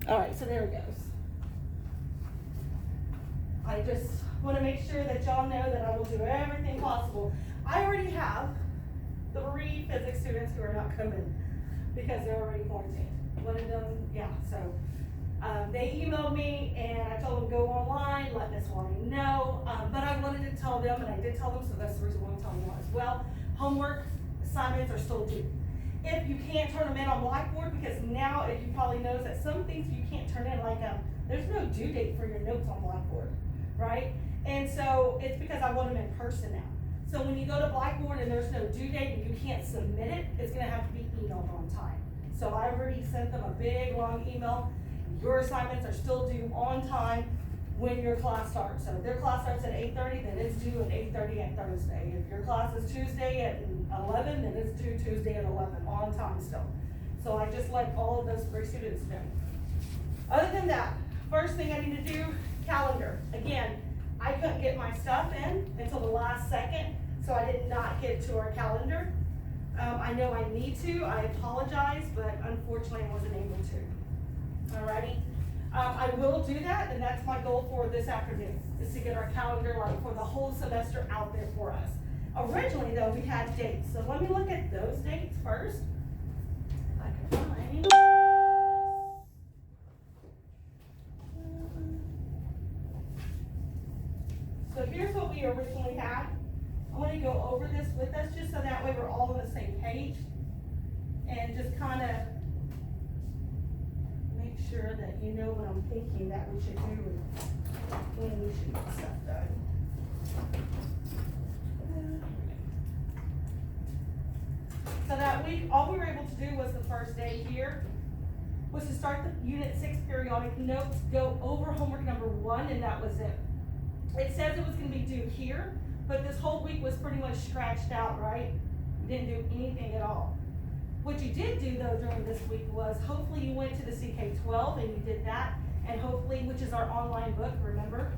All right, so there it goes. I just want to make sure that y'all know that I will do everything possible. I already have 3 physics students who are not coming because they're already quarantined. One of them, yeah, so they emailed me and I told them go online, let Miss Warning know, but I wanted to tell them, and I did tell them, so that's the reason why I'm telling them as well. Homework assignments are still due. If you can't turn them in on Blackboard, because now, if you probably knows that some things you can't turn in, like there's no due date for your notes on Blackboard, right? And so it's because I want them in person now. So when you go to Blackboard and there's no due date and you can't submit it, it's gonna have to be emailed on time. So I already sent them a big, long email. Your assignments are still due on time when your class starts. So if their class starts at 8:30, then it's due at 8:30 on Thursday. If your class is Tuesday at 11, then it's due Tuesday at 11, on time still. So I just let all of those 3 students know. Other than that, first thing I need to do, calendar. Again, I couldn't get my stuff in until the last second, so I did not get to our calendar. I know I need to, I apologize, but unfortunately I wasn't able to. Alrighty, I will do that, and that's my goal for this afternoon, is to get our calendar like for the whole semester out there for us. Originally though, we had dates, so let me look at those dates first. If I can find. So here's what we originally had. I want to go over this with us just so that way we're all on the same page and just kind of make sure that you know what I'm thinking that we should do and when we should get stuff done. So that week, all we were able to do was the first day here was to start the Unit 6 periodic notes, go over homework number 1, and that was it. It says it was going to be due here, but this whole week was pretty much scratched out, right? You didn't do anything at all. What you did do though during this week was hopefully you went to the CK12 and you did that, and hopefully, which is our online book, remember?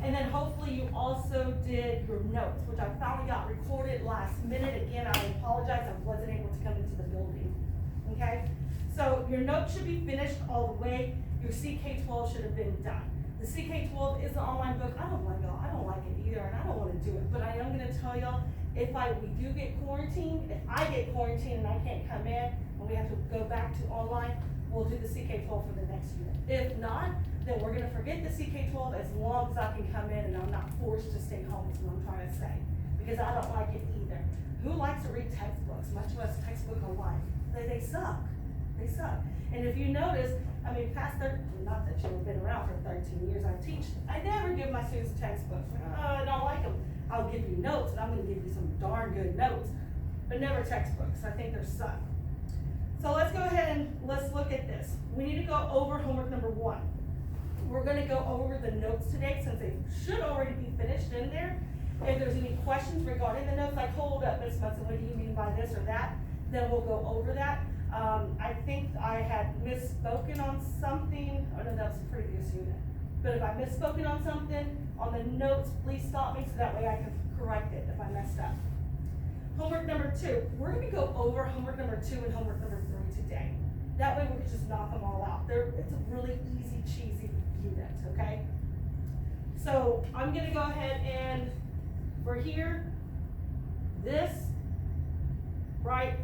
And then hopefully you also did your notes, which I finally got recorded last minute. Again, I apologize, I wasn't able to come into the building, okay? So your notes should be finished all the way. Your CK12 should have been done. The CK12 is an online book. I don't like it either, and I don't want to do it, but I am going to tell y'all, if we do get quarantined, if I get quarantined and I can't come in, and we have to go back to online, we'll do the CK12 for the next unit. If not, then we're going to forget the CK12 as long as I can come in and I'm not forced to stay home, is what I'm trying to say, because I don't like it either. Who likes to read textbooks, much less textbook online? They suck. They suck. And if you notice, I mean, not that you've been around for 13 years, I never give my students textbooks. I don't like them. I'll give you notes, and I'm going to give you some darn good notes, but never textbooks. I think they're suck. So let's go ahead and let's look at this. We need to go over homework number 1. We're going to go over the notes today since they should already be finished in there. If there's any questions regarding the notes, like, hold up, Ms. Munson, what do you mean by this or that? Then we'll go over that. I think I had misspoken on something. Oh no, that was the previous unit. But if I misspoken on something on the notes, please stop me so that way I can correct it if I messed up. Homework number 2. We're going to go over homework number 2 and homework number 3 today. That way we can just knock them all out. It's a really easy, cheesy unit, okay? So I'm going to go ahead and for here, this, right?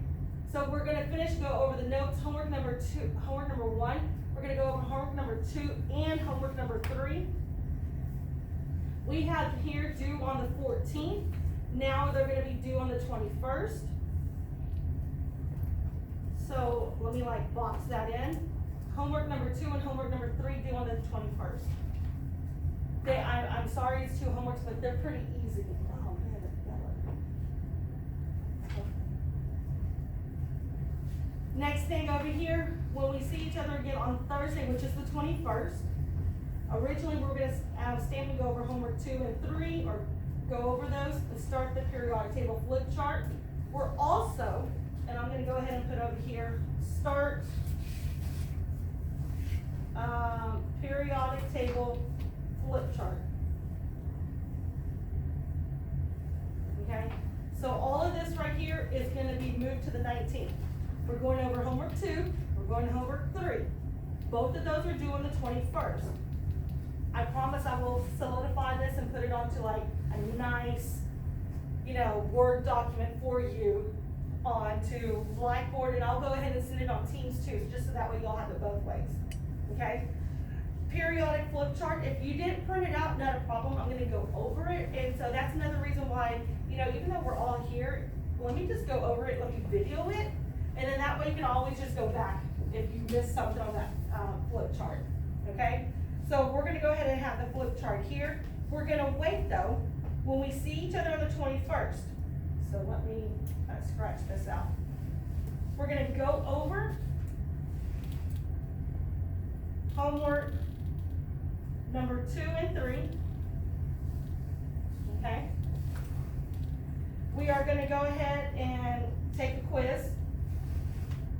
So we're going to go over the notes, homework number 1. We're going to go over homework number 2 and homework number 3. We have here due on the 14th. Now they're going to be due on the 21st. So let me box that in. Homework number 2 and homework number 3 due on the 21st. I'm sorry it's 2 homeworks, but they're pretty easy. Oh man, next thing over here, when we see each other again on Thursday, which is the 21st, originally we're going to stand and go over homework 2 and 3, or go over those and start the periodic table flip chart. We're also, and I'm going to go ahead and put over here, start periodic table flip chart. Okay, so all of this right here is going to be moved to the 19th. We're going over homework 2, we're going to homework 3. both of those are due on the 21st. I promise I will solidify this and put it onto like a nice, Word document for you onto Blackboard, and I'll go ahead and send it on Teams too, just so that way y'all have it both ways, okay? Periodic flip chart, if you didn't print it out, not a problem, I'm gonna go over it, and so that's another reason why, even though we're all here, let me just go over it, let me video it, and then that way you can always just go back if you missed something on that flip chart, okay? So we're gonna go ahead and have the flip chart here. We're gonna wait though, when we see each other on the 21st. So let me scratch this out. We're gonna go over homework number 2 and 3, okay? We are gonna go ahead and take a quiz,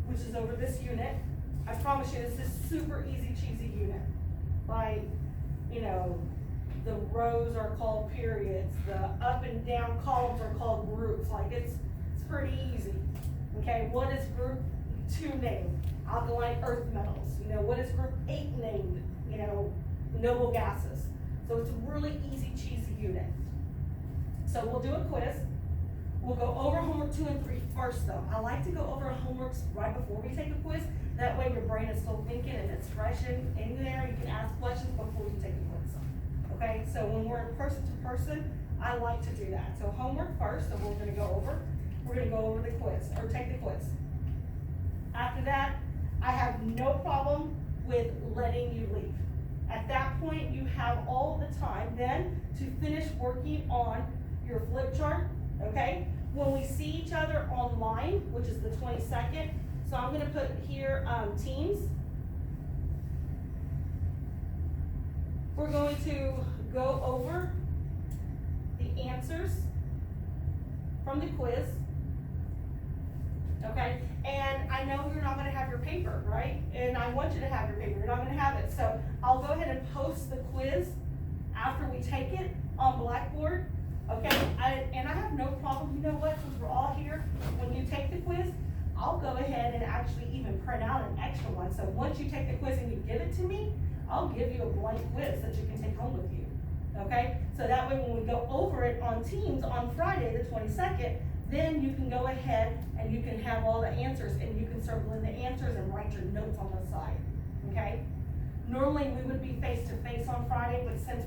which is over this unit. I promise you, this is super easy, cheesy unit. Like, the rows are called periods, the up and down columns are called groups. Like, it's pretty easy. Okay, what is group 2 named? Alkaline earth metals. What is group 8 named? Noble gases. So it's a really easy, cheesy unit. So we'll do a quiz. We'll go over homework 2 and 3 first though. I like to go over homeworks right before we take a quiz. That way your brain is still thinking and it's fresh in there. You can ask questions before you take a quiz. Okay, so when we're in person to person, I like to do that. So homework first, so we're gonna go over the quiz, or take the quiz. After that, I have no problem with letting you leave. At that point, you have all the time then to finish working on your flip chart, okay? When we see each other online, which is the 22nd, so I'm gonna put here Teams. We're going to go over the answers from the quiz, okay? And I know you're not gonna have your paper, right? And I want you to have your paper, you're not gonna have it. So I'll go ahead and post the quiz after we take it on Blackboard, okay? And I have no problem, since we're all here, when you take the quiz, I'll go ahead and actually even print out an extra one. So once you take the quiz and you give it to me, I'll give you a blank quiz that you can take home with you, okay? So that way when we go over it on Teams on Friday, the 22nd, then you can go ahead and you can have all the answers and you can circle in the answers and write your notes on the side, okay? Normally we would be face to face on Friday, but since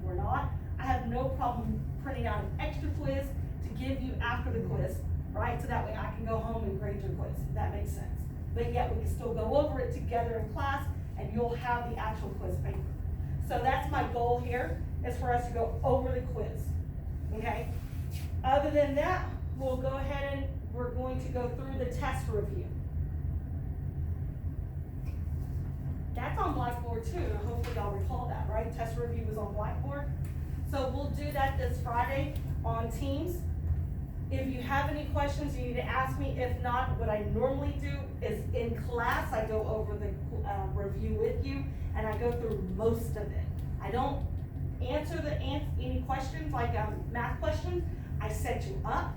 we're not, I have no problem printing out an extra quiz to give you after the quiz, right? So that way I can go home and grade your quiz, if that makes sense. But yet we can still go over it together in class and you'll have the actual quiz paper. So that's my goal here, is for us to go over the quiz, okay? Other than that, we'll go ahead and we're going to go through the test review. That's on Blackboard too, and hopefully y'all recall that, right? Test review is on Blackboard. So we'll do that this Friday on Teams. If you have any questions, you need to ask me. If not, what I normally do is in class, I go over the review with you, and I go through most of it. I don't answer any questions, like math questions. I set you up.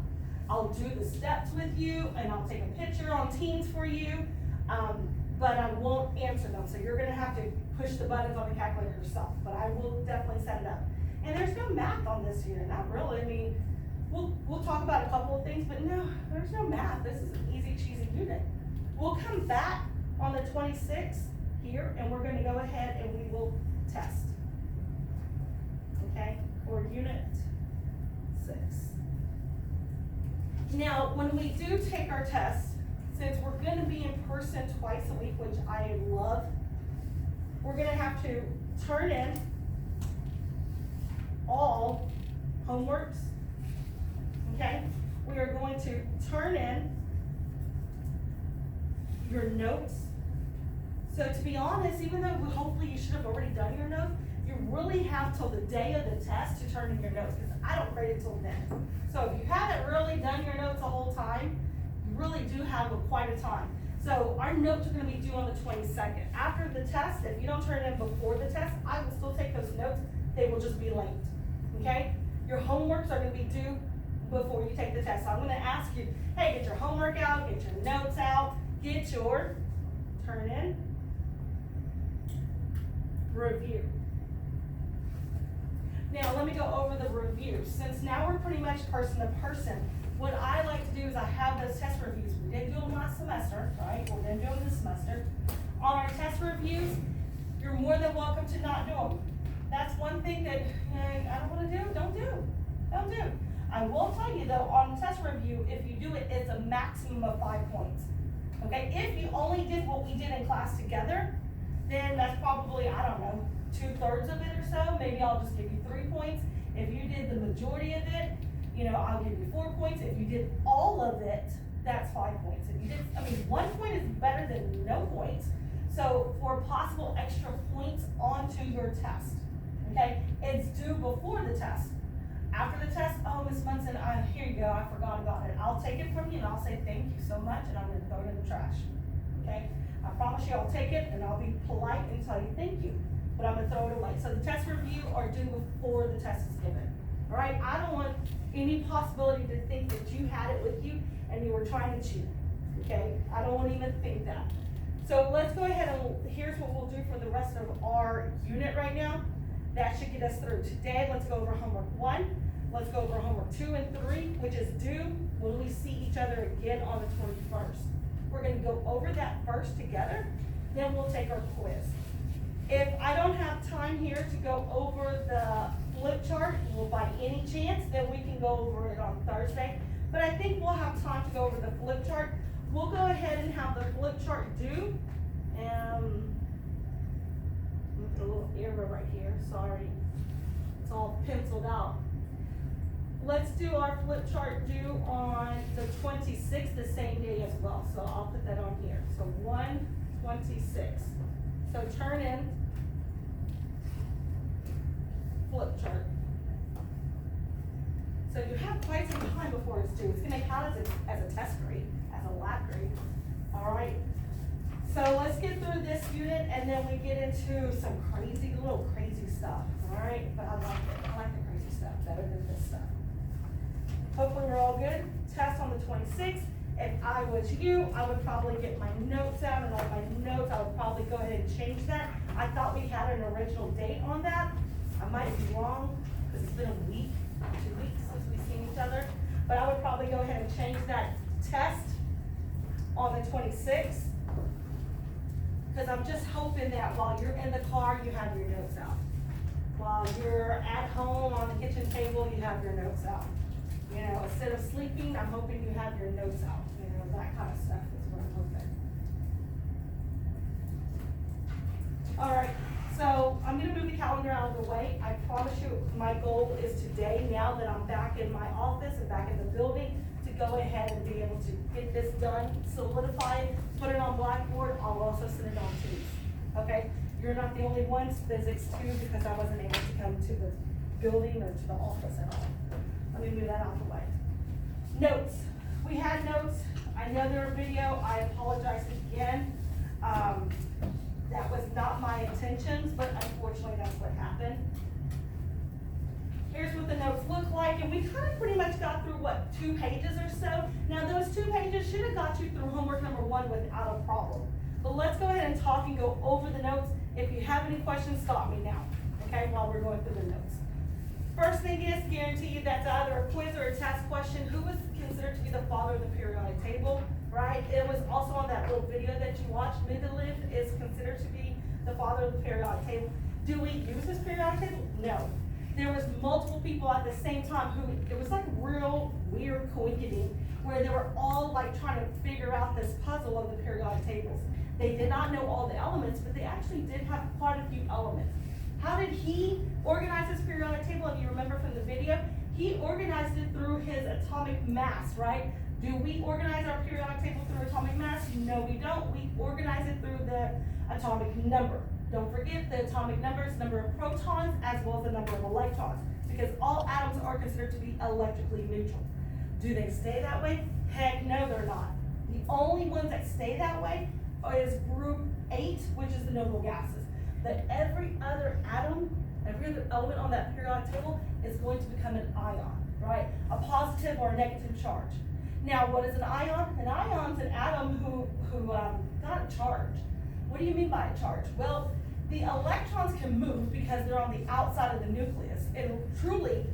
I'll do the steps with you, and I'll take a picture on Teams for you, but I won't answer them. So you're gonna have to push the buttons on the calculator yourself, but I will definitely set it up. And there's no math on this here, not really. I mean, we'll talk about a couple of things, but no, there's no math. This is an easy, cheesy unit. We'll come back on the 26th here, and we're gonna go ahead and we will test, okay, for unit 6. Now, when we do take our test, since we're gonna be in person twice a week, which I love, we're gonna have to turn in all homeworks, okay? We are going to turn in your notes. So to be honest, even though hopefully you should have already done your notes, you really have till the day of the test to turn in your notes, because I don't grade it till then. So if you haven't really done your notes the whole time, you really do have quite a time. So our notes are gonna be due on the 22nd. After the test, if you don't turn it in before the test, I will still take those notes. They will just be late, okay? Your homeworks are gonna be due before you take the test. So I'm gonna ask you, hey, get your homework out, get your notes out, get your turn in review. Now, let me go over the review. Since now we're pretty much person to person, what I like to do is I have those test reviews. We didn't do them last semester, right? We're gonna do them this semester. On our test reviews, you're more than welcome to not do them. That's one thing that I don't wanna do, don't do. Don't do. I will tell you though, on test review, if you do it, it's a maximum of 5 points. Okay, if you only did what we did in class together, then that's probably, I don't know, 2/3 of it or so. Maybe I'll just give you 3 points. If you did the majority of it, I'll give you 4 points. If you did all of it, that's 5 points. If you did, 1 point is better than no points. So for possible extra points onto your test, okay, it's due before the test. After the test, oh, Ms. Munson, here you go, I forgot about it. I'll take it from you and I'll say thank you so much and I'm gonna throw it in the trash, okay? I promise you I'll take it and I'll be polite and tell you thank you, but I'm gonna throw it away. So the test review are due before the test is given, all right? I don't want any possibility to think that you had it with you and you were trying to cheat, okay? I don't want to even think that. So let's go ahead and here's what we'll do for the rest of our unit right now. That should get us through. Today, let's go over homework 1. Let's go over homework 2 and 3, which is due when we see each other again on the 21st. We're gonna go over that first together, then we'll take our quiz. If I don't have time here to go over the flip chart, well, by any chance, then we can go over it on Thursday. But I think we'll have time to go over the flip chart. We'll go ahead and have the flip chart due. A little error right here, sorry. It's all penciled out. Let's do our flip chart due on the 26th, the same day as well. So I'll put that on here. So 1/26. So turn in flip chart. So you have quite some time before it's due. It's gonna count as a test grade, as a lab grade, all right? So let's get through this unit and then we get into some little crazy stuff, all right? But I like it, I like the crazy stuff better than this stuff. Hopefully we're all good. Test on the 26th. If I was you, I would probably get my notes out, and on my notes, I would probably go ahead and change that. I thought we had an original date on that. I might be wrong, because it's been a week, 2 weeks since we've seen each other. But I would probably go ahead and change that test on the 26th. Because I'm just hoping that while you're in the car, you have your notes out. While you're at home on the kitchen table, you have your notes out. Instead of sleeping, I'm hoping you have your notes out. That kind of stuff is what I'm hoping. All right, so I'm gonna move the calendar out of the way. I promise you, my goal is today, now that I'm back in my office and back in the building, to go ahead and be able to get this done, solidify it, put it on Blackboard. I'll also send it on Teams, okay? You're not the only ones, physics too, because I wasn't able to come to the building or to the office at all. Let me move that out of the way. Notes. We had notes. I know they're a video. I apologize again. That was not my intentions, but unfortunately that's what happened. Here's what the notes look like, and we kind of pretty much got through, 2 pages or so. Now those 2 pages should have got you through homework number 1 without a problem. But let's go ahead and talk and go over the notes. If you have any questions, stop me now, okay, while we're going through the notes. First thing is, guarantee you that's either a quiz or a task question. Who was considered to be the father of the periodic table, right? It was also on that little video that you watched. Mendeleev is considered to be the father of the periodic table. Do we use this periodic table? No. There was multiple people at the same time who, it was like real weird coincidence where they were all like trying to figure out this puzzle of the periodic tables. They did not know all the elements, but they actually did have quite a few elements. How did he organize his periodic table? If you remember from the video, he organized it through his atomic mass, right? Do we organize our periodic table through atomic mass? No, we don't. We organize it through the atomic number. Don't forget the atomic number is the number of protons as well as the number of electrons, because all atoms are considered to be electrically neutral. Do they stay that way? Heck no, they're not. The only ones that stay that way is group 8, which is the noble gases. But every other atom, every other element on that periodic table is going to become an ion, right? A positive or a negative charge. Now, what is an ion? An ion's an atom who got a charge. What do you mean by a charge? Well, the electrons can move because they're on the outside of the nucleus, and truly,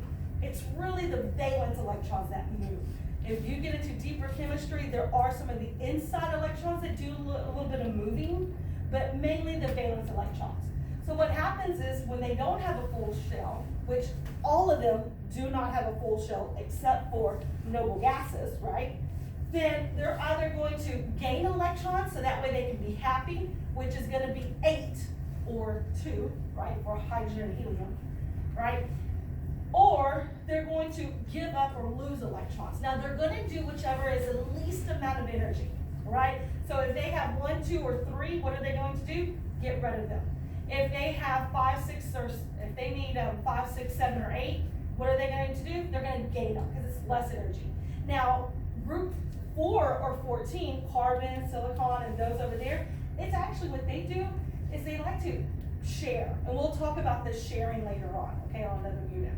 it's really the valence electrons that move. If you get into deeper chemistry, there are some of the inside electrons that do a little bit of moving, but mainly the valence electrons. So what happens is when they don't have a full shell, which all of them do not have a full shell except for noble gases, right? Then they're either going to gain electrons so that way they can be happy, which is going to be 8 or 2, right, for hydrogen and helium, right? Or they're going to give up or lose electrons. Now they're going to do whichever is the least amount of energy, right? So if they have 1, 2, or 3, what are they going to do? Get rid of them. If they have 5, 6, or if they need 5, 6, 7, or 8, what are they going to do? They're going to gain them because it's less energy. Now, group 4 or 14, carbon, silicon, and those over there, it's actually what they do is they like to share. And we'll talk about this sharing later on, okay, on another unit.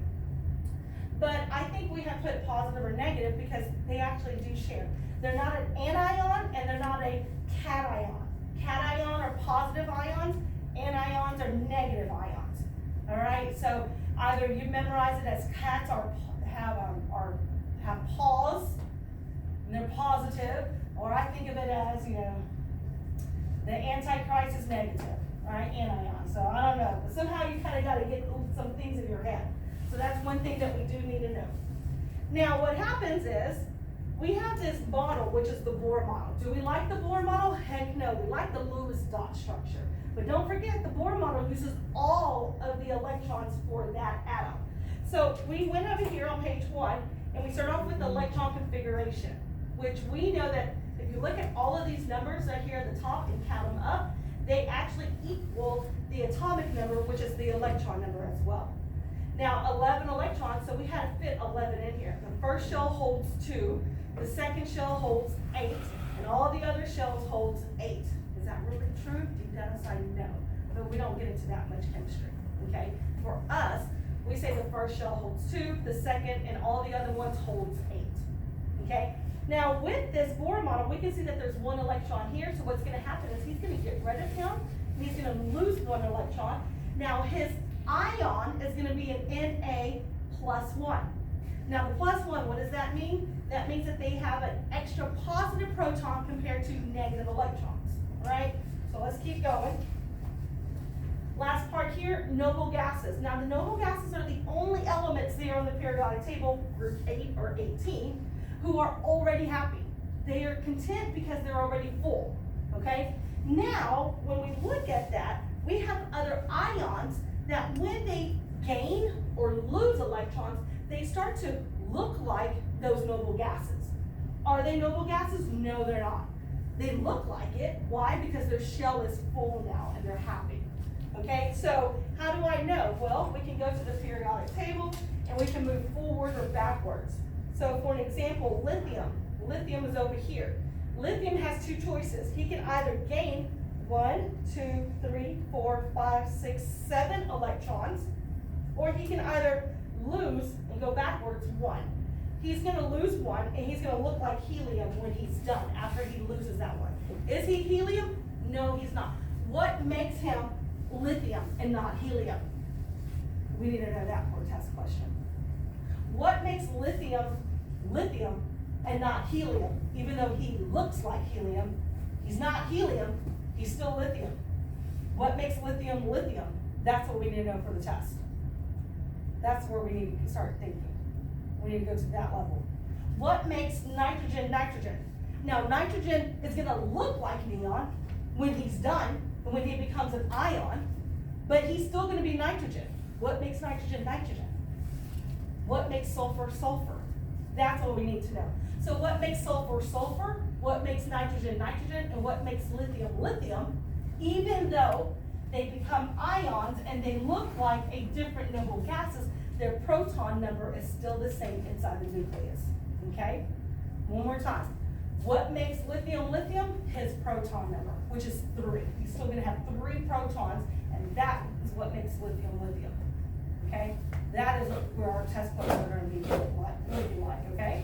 But I think we have put positive or negative because they actually do share. They're not an anion and they're not a cation. Cation are positive ions, anions are negative ions. All right, so either you memorize it as cats have pause and they're positive, or I think of it as, you know, the Antichrist is negative, right? Anion. So I don't know, but somehow you kind of got to get some things in your head. So that's one thing that we do need to know. Now what happens is, we have this model, which is the Bohr model. Do we like the Bohr model? Heck no, we like the Lewis dot structure. But don't forget, the Bohr model uses all of the electrons for that atom. So we went over here on page 1, and we start off with the electron configuration, which we know that if you look at all of these numbers right here at the top and count them up, they actually equal the atomic number, which is the electron number as well. Now, 11 electrons, so we had to fit 11 in here. The first shell holds 2, the second shell holds 8, and all the other shells holds 8. Is that really true? Deep down inside, no. But we don't get into that much chemistry, okay? For us, we say the first shell holds 2, the second, and all the other ones holds 8, okay? Now, with this Bohr model, we can see that there's 1 electron here, so what's gonna happen is he's gonna get rid of him, and he's gonna lose 1 electron. Now, his ion is going to be an Na plus 1. Now the plus 1, what does that mean? That means that they have an extra positive proton compared to negative electrons, right? So let's keep going. Last part here, noble gases. Now the noble gases are the only elements there on the periodic table, group 8 or 18, who are already happy. They are content because they're already full, okay? Now, when we look at that, we have other ions that when they gain or lose electrons, they start to look like those noble gases. Are they noble gases? No, they're not. They look like it. Why? Because their shell is full now and they're happy. Okay, so how do I know? Well, we can go to the periodic table and we can move forward or backwards. So for an example, lithium. Lithium is over here. Lithium has 2 choices. He can either gain 1, 2, 3, 4, 5, 6, 7 electrons, or he can either lose and go backwards 1. He's going to lose 1, and he's going to look like helium when he's done, after he loses that 1. Is he helium? No, he's not. What makes him lithium and not helium? We need to know that for a test question. What makes lithium lithium and not helium? Even though he looks like helium, he's not helium. He's still lithium. What makes lithium lithium? That's what we need to know for the test. That's where we need to start thinking. We need to go to that level. What makes nitrogen nitrogen? Now, nitrogen is going to look like neon when he's done, and when he becomes an ion, but he's still going to be nitrogen. What makes nitrogen nitrogen? What makes sulfur sulfur? That's what we need to know. So what makes sulfur sulfur? What makes nitrogen nitrogen? And what makes lithium lithium? Even though they become ions and they look like a different noble gases, their proton number is still the same inside the nucleus. Okay? One more time. What makes lithium lithium? His proton number, which is 3. He's still going to have 3 protons, and that is what makes lithium lithium. Okay? That is where our test questions are going to be looking like, okay?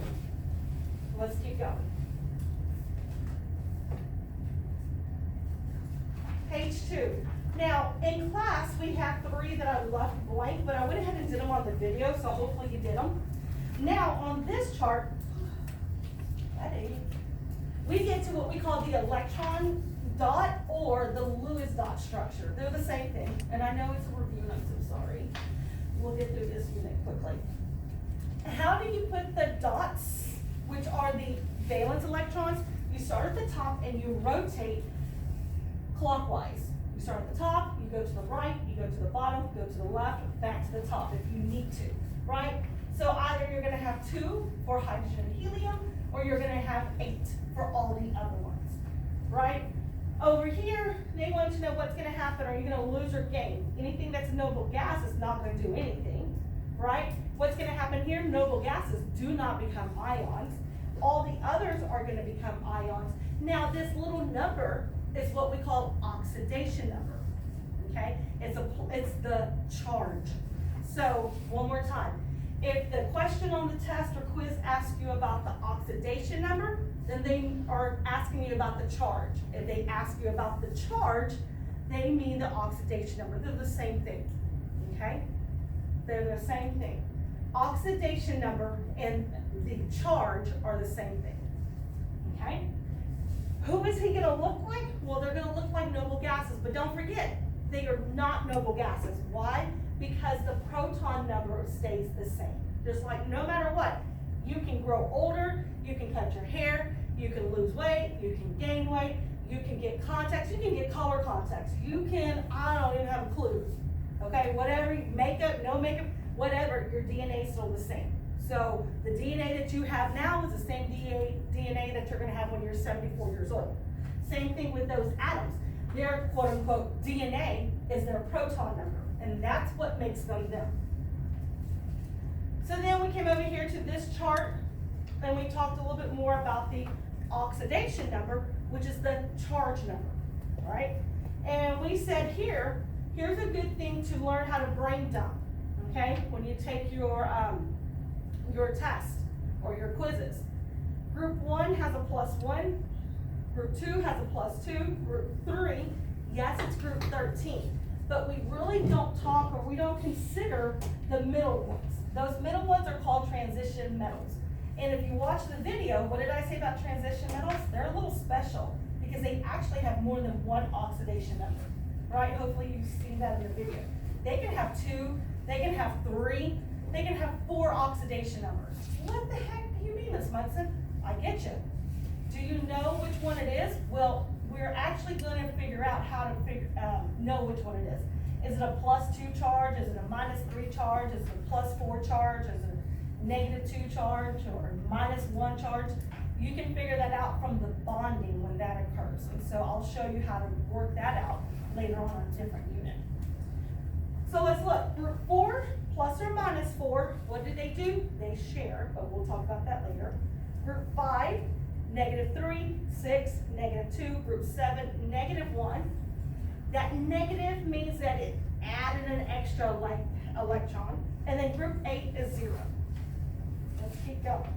Let's keep going. Page 2. Now, in class, we have 3 that I left blank, but I went ahead and did them on the video, so hopefully you did them. Now, on this chart, we get to what we call the electron dot or the Lewis dot structure. They're the same thing, and I know it's a review, and I'm so sorry. We'll get through this unit quickly. How do you put the dots, which are the valence electrons? You start at the top and you rotate clockwise. You start at the top, you go to the right, you go to the bottom, go to the left, back to the top if you need to, right? So either you're gonna have 2 for hydrogen and helium, or you're gonna have 8 for all the other ones, right? Over here, they want to know what's gonna happen. Are you gonna lose or gain? Anything that's a noble gas is not gonna do anything, right? What's gonna happen here? Noble gases do not become ions. All the others are gonna become ions. Now, this little number is what we call oxidation number, okay? It's the charge. So, one more time. If the question on the test or quiz asks you about the oxidation number, then they are asking you about the charge. If they ask you about the charge, they mean the oxidation number. They're the same thing, okay? They're the same thing. Oxidation number and the charge are the same thing, okay? Who is he gonna look like? Well, they're gonna look like noble gases, but don't forget, they are not noble gases. Why? Because the proton number stays the same. Just like no matter what, you can grow older, you can cut your hair, you can lose weight, you can gain weight, you can get contacts, you can get color contacts, you can, I don't even have a clue. Okay, whatever, makeup, no makeup, whatever, your DNA is still the same. So the DNA that you have now is the same DNA that you're gonna have when you're 74 years old. Same thing with those atoms. Their quote unquote DNA is their proton number, and that's what makes them them. So then we came over here to this chart, and we talked a little bit more about the oxidation number, which is the charge number, right? And we said here's a good thing to learn how to brain dump, okay? When you take your test or your quizzes. Group 1 has a +1, Group 2 has a +2, Group 3, yes, it's Group 13. But we really don't talk, or we don't consider the middle ones. Those middle ones are called transition metals. And if you watch the video, what did I say about transition metals? They're a little special because they actually have more than 1 oxidation number, right? Hopefully you've seen that in the video. They can have 2, they can have 3, they can have 4 oxidation numbers. What the heck do you mean, Ms. Munson? I get you. Do you know which one it is? Well, we're actually going to figure out how to know which one it is. Is it a +2 charge? Is it a -3 charge? Is it a +4 charge? Is it a -2 charge or -1 charge? You can figure that out from the bonding when that occurs. And so I'll show you how to work that out later on a different unit. So let's look. Group 4, +or -4, what did they do? They share, but we'll talk about that later. Group 5, -3, 6, -2, Group 7, -1. That negative means that it added an extra electron. And then Group 8 is 0. Let's keep going.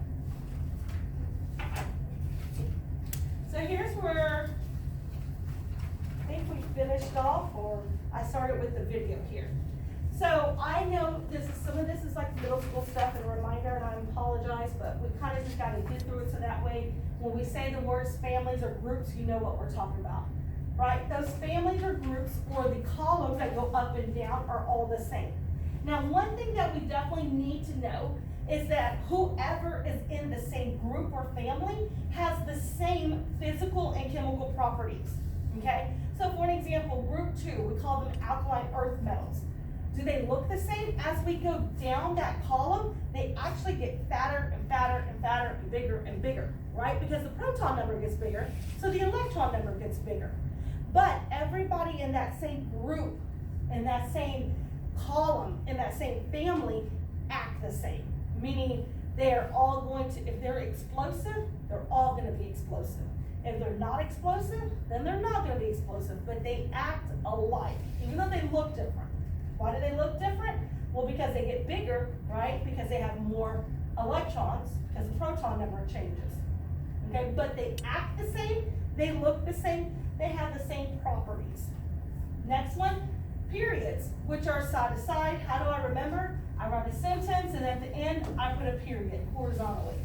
So here's where I think we finished off, or I started with the video here. So I know some of this is like middle school stuff and a reminder, and I apologize, but we kind of just got to get through it so that way when we say the words families or groups, you know what we're talking about, right? Those families or groups or the columns that go up and down are all the same. Now, one thing that we definitely need to know is that whoever is in the same group or family has the same physical and chemical properties, okay? So for an example, Group 2, we call them alkaline earth metals. Do they look the same? As we go down that column, they actually get fatter and fatter and fatter and bigger, right? Because the proton number gets bigger, so the electron number gets bigger. But everybody in that same group, in that same column, in that same family, act the same. Meaning they're all going to, if they're explosive, they're all going to be explosive. If they're not explosive, then they're not going to be explosive, but they act alike, even though they look different. Why do they look different? Well, because they get bigger, right? Because they have more electrons, because the proton number changes. Okay, but they act the same, they look the same, they have the same properties. Next one, periods, which are side to side. How do I remember? I write a sentence, and at the end, I put a period horizontally.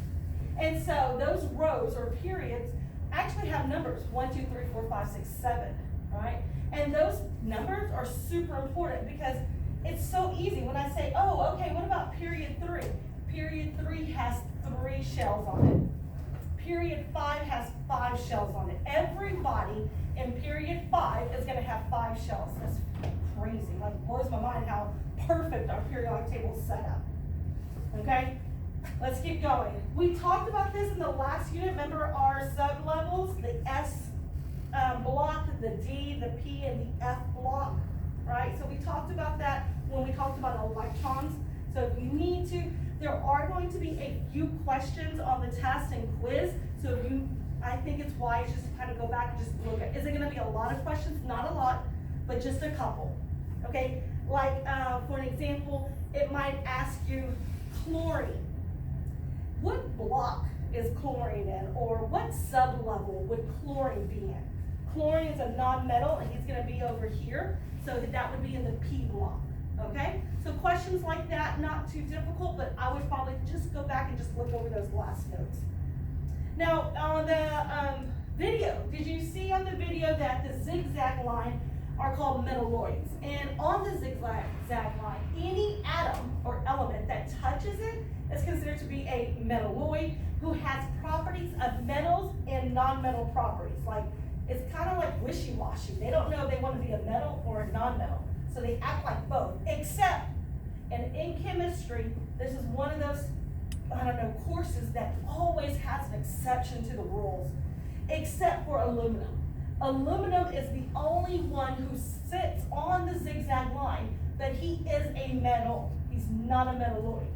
And so those rows or periods actually have numbers, 1, 2, 3, 4, 5, 6, 7, right? And those numbers are super important because it's so easy. When I say, oh, okay, what about period 3? Period 3 has 3 shells on it. Period 5 has 5 shells on it. Everybody in period 5 is gonna have 5 shells. That's crazy. Like, blows my mind how perfect our periodic table is set up. Okay? Let's keep going. We talked about this in the last unit. Remember our sub-levels, the S block, the D, the P, and the F block, right? So we talked about that when we talked about electrons. So if you need to, there are going to be a few questions on the test and quiz. So if you, I think it's wise just to kind of go back and just look at, is it gonna be a lot of questions? Not a lot, but just a couple, okay? Like, for an example, it might ask you chlorine. What block is chlorine in, or what sub-level would chlorine be in? Chlorine is a non-metal, and he's gonna be over here, so that would be in the P block, okay? So questions like that, not too difficult, but I would probably just go back and just look over those last notes. Now, on the video, did you see on the video that the zigzag line are called metalloids? And on the zigzag line, any atom or element that touches it is considered to be a metalloid who has properties of metals and non-metal properties. Like, it's kind of like wishy-washy. They don't know if they want to be a metal or a non-metal. So they act like both, except, and in chemistry, this is one of those, I don't know, courses that always has an exception to the rules, except for aluminum. Aluminum is the only one who sits on the zigzag line, but he is a metal. He's not a metalloid,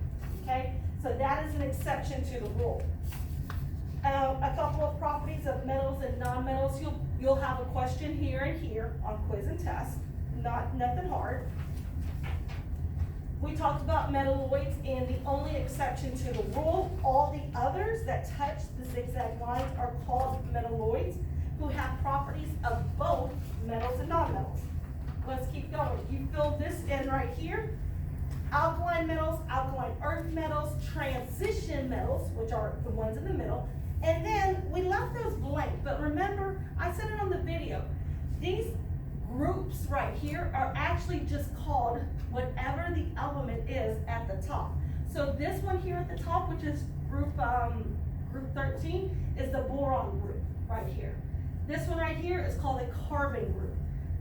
okay? So that is an exception to the rule. A couple of properties of metals and non-metals. You'll have a question here and here on quiz and test. Nothing hard. We talked about metalloids, and the only exception to the rule, all the others that touch the zigzag lines are called metalloids, who have properties of both metals and non-metals. Let's keep going. You fill this in right here. Alkaline metals, alkaline earth metals, transition metals, which are the ones in the middle. And then we left those blank, but remember, I said it on the video, these groups right here are actually just called whatever the element is at the top. So this one here at the top, which is group 13, is the boron group right here. This one right here is called the carbon group.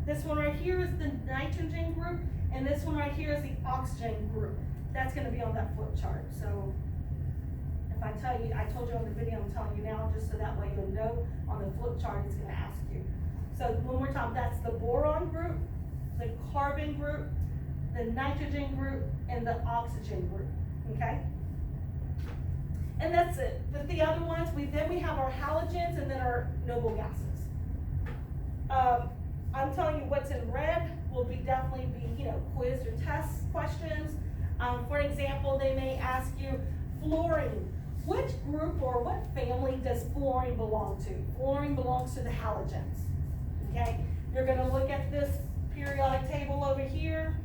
This one right here is the nitrogen group, and this one right here is the oxygen group. That's gonna be on that flip chart. So if I tell you, I told you on the video, I'm telling you now, just so that way you'll know on the flip chart it's gonna ask you. So one more time, that's the boron group, the carbon group, the nitrogen group, and the oxygen group, okay? And that's it. The other ones, then we have our halogens and then our noble gases. I'm telling you what's in red will definitely be, quiz or test questions. For example, they may ask you fluorine. Which group or what family does fluorine belong to? Fluorine belongs to the halogens, okay? You're gonna look at this periodic table over here,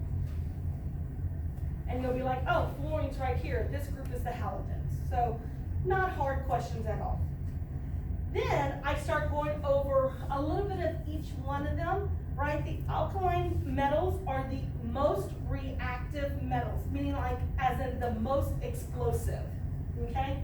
and you'll be like, oh, fluorine's right here. This group is the halogens. So not hard questions at all. Then I start going over a little bit of each one of them, right? The alkaline metals are the most reactive metals, meaning like as in the most explosive, okay?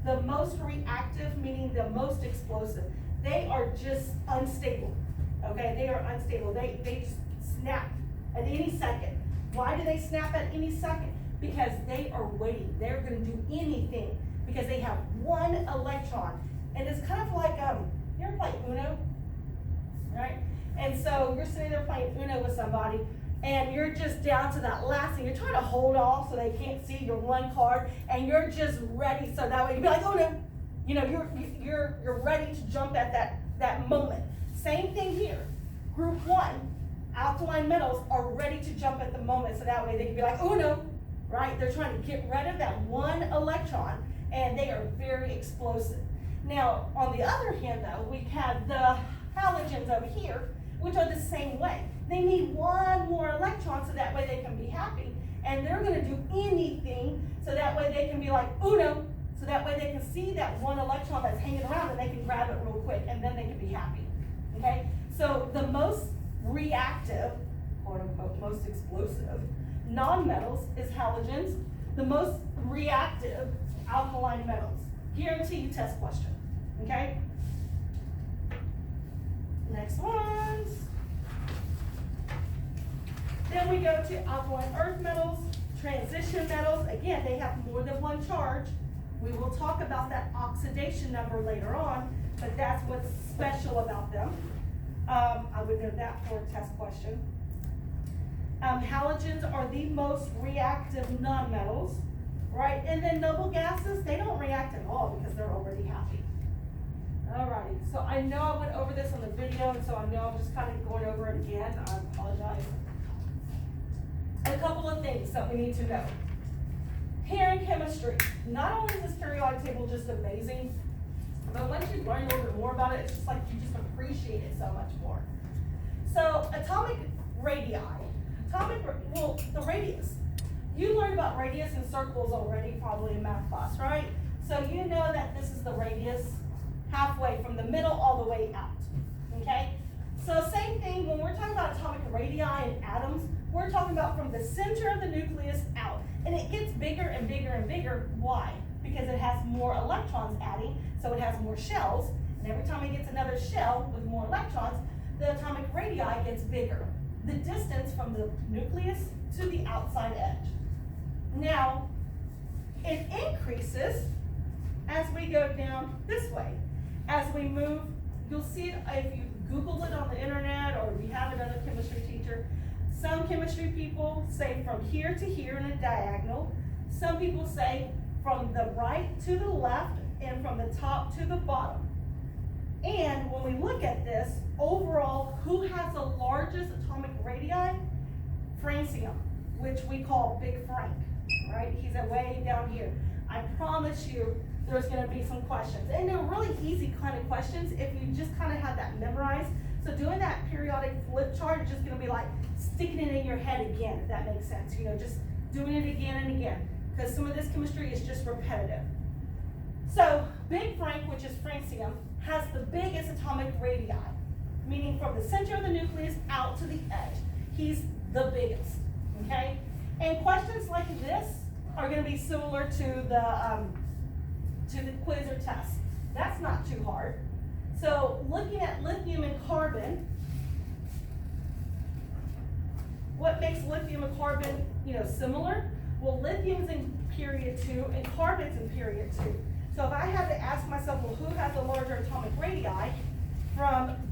The most reactive, meaning the most explosive. They are just unstable, okay? They are unstable. They just snap at any second. Why do they snap at any second? Because they are waiting. They're gonna do anything because they have one electron. And it's kind of like, you ever play Uno, right? And so you're sitting there playing Uno with somebody, and you're just down to that last thing. You're trying to hold off so they can't see your one card, and you're just ready so that way you'll be like, oh no. You're ready to jump at that moment. Same thing here. Group 1, alkaline metals are ready to jump at the moment so that way they can be like, oh no, right? They're trying to get rid of that one electron, and they are very explosive. Now, on the other hand though, we have the halogens over here, which are the same way. They need one more electron so that way they can be happy. And they're gonna do anything so that way they can be like, uno, so that way they can see that one electron that's hanging around and they can grab it real quick and then they can be happy, okay? So the most reactive, quote unquote, most explosive nonmetals is halogens. The most reactive, alkaline metals. Guarantee you test question, okay? Next ones. Then we go to alkaline earth metals, transition metals. Again, they have more than one charge. We will talk about that oxidation number later on, but that's what's special about them. I would know that for a test question. Halogens are the most reactive nonmetals, right? And then noble gases, they don't react at all because they're already happy. Alrighty, so I know I went over this on the video, and so I know I'm just kind of going over it again. I apologize. A couple of things that we need to know. Here in chemistry, not only is this periodic table just amazing, but once you learn a little bit more about it, it's just like you just appreciate it so much more. So atomic radii, the radius. You learned about radius and circles already, probably in math class, right? So you know that this is the radius halfway from the middle all the way out, okay? So same thing, when we're talking about atomic radii and atoms, we're talking about from the center of the nucleus out. And it gets bigger and bigger and bigger. Why? Because it has more electrons adding, so it has more shells. And every time it gets another shell with more electrons, the atomic radii gets bigger. The distance from the nucleus to the outside edge. Now, it increases as we go down this way. As we move, you'll see it if you Google it on the internet or if you have another chemistry teacher. Some chemistry people say from here to here in a diagonal. Some people say from the right to the left and from the top to the bottom. And when we look at this, overall, who has the largest atomic radii? Francium, which we call Big Frank, right? He's way down here. I promise you there's gonna be some questions. And they're really easy kind of questions if you just kind of have that memorized. So doing that periodic flip chart is just gonna be like sticking it in your head again, if that makes sense. You know, just doing it again and again, because some of this chemistry is just repetitive. So Big Frank, which is francium, has the biggest atomic radii, meaning from the center of the nucleus out to the edge. He's the biggest, okay? And questions like this are gonna be similar to the quiz or test. That's not too hard. So looking at lithium and carbon, what makes lithium and carbon, similar? Well, lithium's in period 2 and carbon's in period 2. So if I had to ask myself, well, who has a larger atomic radii?